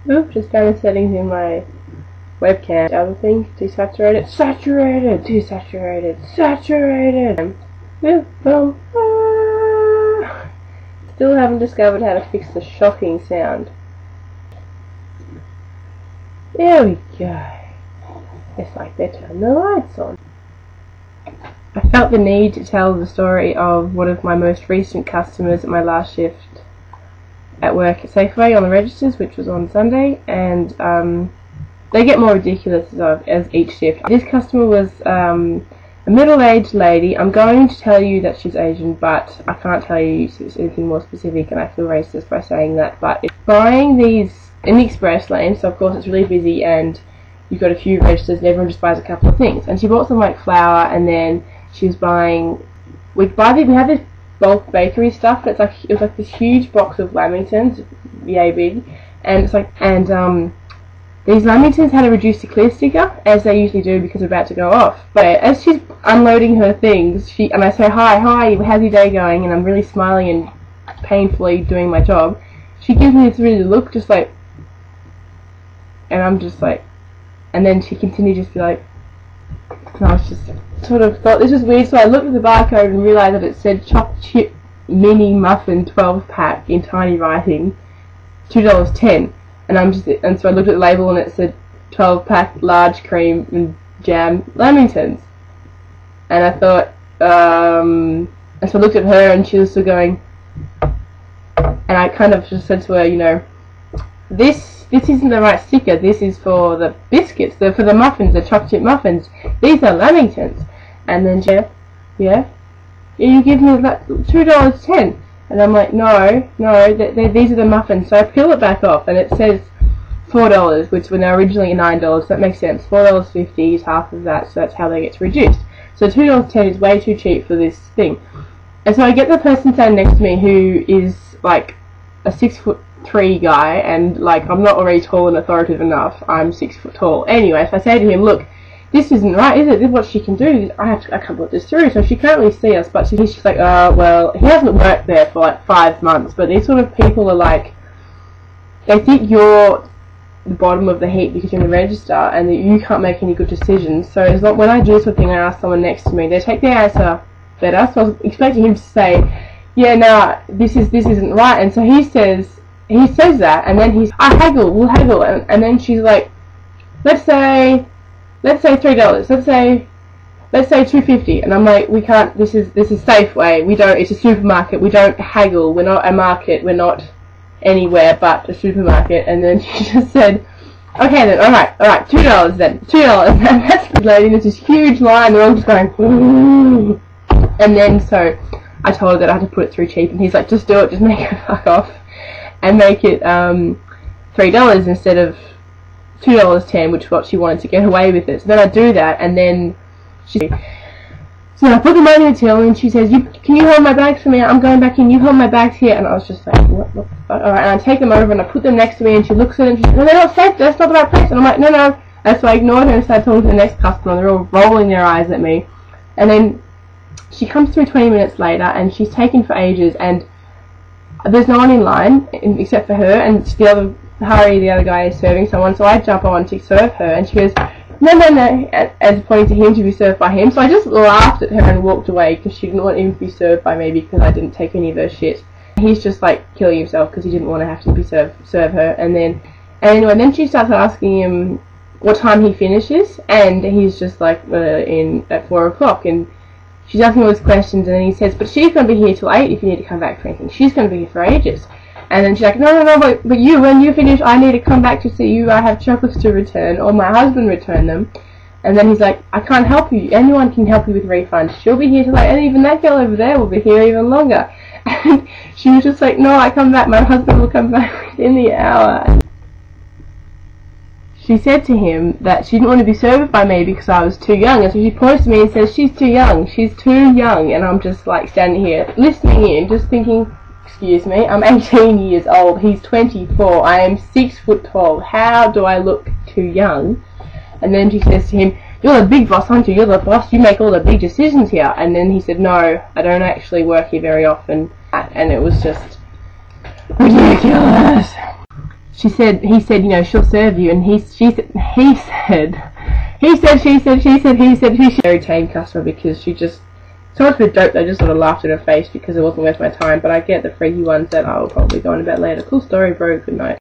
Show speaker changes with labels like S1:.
S1: Oop, just found the settings in my webcam. The other thing, desaturated, saturated, desaturated, saturated. Boom. Still haven't discovered how to fix the shocking sound. There we go. It's like they turned the lights on. I felt the need to tell the story of one of my most recent customers at my last shift at work at Safeway on the registers, which was on Sunday, and they get more ridiculous as each shift. This customer was a middle-aged lady. I'm going to tell you that she's Asian, but I can't tell you anything more specific, and I feel racist by saying that. But it's buying these in the express lane, so of course it's really busy, and you've got a few registers, and everyone just buys a couple of things. And she bought some like flour, and then she was buying. We have this bulk bakery stuff. It was like this huge box of lamingtons, yay big, and it's like these lamingtons had a reduced to clear sticker, as they usually do because they're about to go off. But as she's unloading her things, and I say, hi, how's your day going? And I'm really smiling and painfully doing my job. She gives me this really look, just like, and I'm just like, and then she continued just be like, and I was just sort of thought this was weird, so I looked at the barcode and realised that it said chocolate chip mini muffin 12-pack in tiny writing, $2.10. And so I looked at the label and it said 12-pack large cream and jam lamingtons. And I thought, and so I looked at her and she was still going, and I kind of just said to her, you know, this isn't the right sticker, this is for the biscuits, for the muffins, the chocolate chip muffins. These are lamingtons. And then she, yeah, you give me that $2.10. And I'm like, no, these are the muffins. So I peel it back off, and it says $4, which were now originally $9. So that makes sense. $4.50 is half of that, so that's how they get reduced. So $2.10 is way too cheap for this thing. And so I get the person standing next to me who is like a 6'3" guy, and like I'm not already tall and authoritative enough. I'm 6 foot tall. Anyway, so I say to him, look, this isn't right, is it? This is what she can do. I can't put this through. So she can't really see us, but she's just like, well, he hasn't worked there for like 5 months. But these sort of people are like, they think you're the bottom of the heap because you're in the register and that you can't make any good decisions. So as long, when I do this sort of thing, I ask someone next to me, they take their answer better. So I was expecting him to say, yeah, no, this isn't right. And so he says that, and then we'll haggle. And then she's like, let's say $3. Let's say $2.50, and I'm like, we can't. This is Safeway. We don't. It's a supermarket. We don't haggle. We're not a market. We're not anywhere but a supermarket. And then she just said, okay then, all right, $2 then, $2. And that's the lady. There's this huge line. They're all just going, ooh. And then so I told her that I had to put it through cheap, and he's like, just do it. Just make it fuck off, and make it $3 instead of $2.10, which is what she wanted to get away with it. So then I do that, and then so I put the money in the till, and she says, can you hold my bags for me? I'm going back in, you hold my bags here. And I was just like, what the fuck? Alright, and I take them over and I put them next to me, and she looks at it and she says, no, they're not safe, that's not the right place. And I'm like, no. And so I ignored her and started talking to the next customer, and they're all rolling their eyes at me. And then she comes through 20 minutes later, and she's taken for ages, and there's no one in line except for her, and the other guy is serving someone, so I jump on to serve her, and she goes, no, as pointing to him to be served by him. So I just laughed at her and walked away because she didn't want him to be served by me because I didn't take any of her shit. He's just like killing himself because he didn't want to have to be serve her. And then she starts asking him what time he finishes, and he's just like at 4 o'clock, and she's asking all these questions, and then he says, but she's going to be here till 8 if you need to come back for anything. She's going to be here for ages. And then she's like, no, but when you finish, I need to come back to see you. I have chocolates to return, or my husband return them. And then he's like, I can't help you. Anyone can help you with refunds. She'll be here till like, and even that girl over there will be here even longer. And she was just like, no, I come back. My husband will come back within the hour. She said to him that she didn't want to be served by me because I was too young. And so she points to me and says, she's too young. She's too young. And I'm just like standing here listening in, just thinking, excuse me, I'm 18 years old, he's 24, I am 6 foot tall, how do I look too young? And then she says to him, you're the big boss, aren't you? You're the boss, you make all the big decisions here. And then he said, no, I don't actually work here very often. And it was just ridiculous. he said, you know, she'll serve you, and he said, very tame customer, because she just, so much of a joke that I just sort of laughed in her face because it wasn't worth my time. But I get the freaky ones that I'll probably go on about later. Cool story, bro. Good night.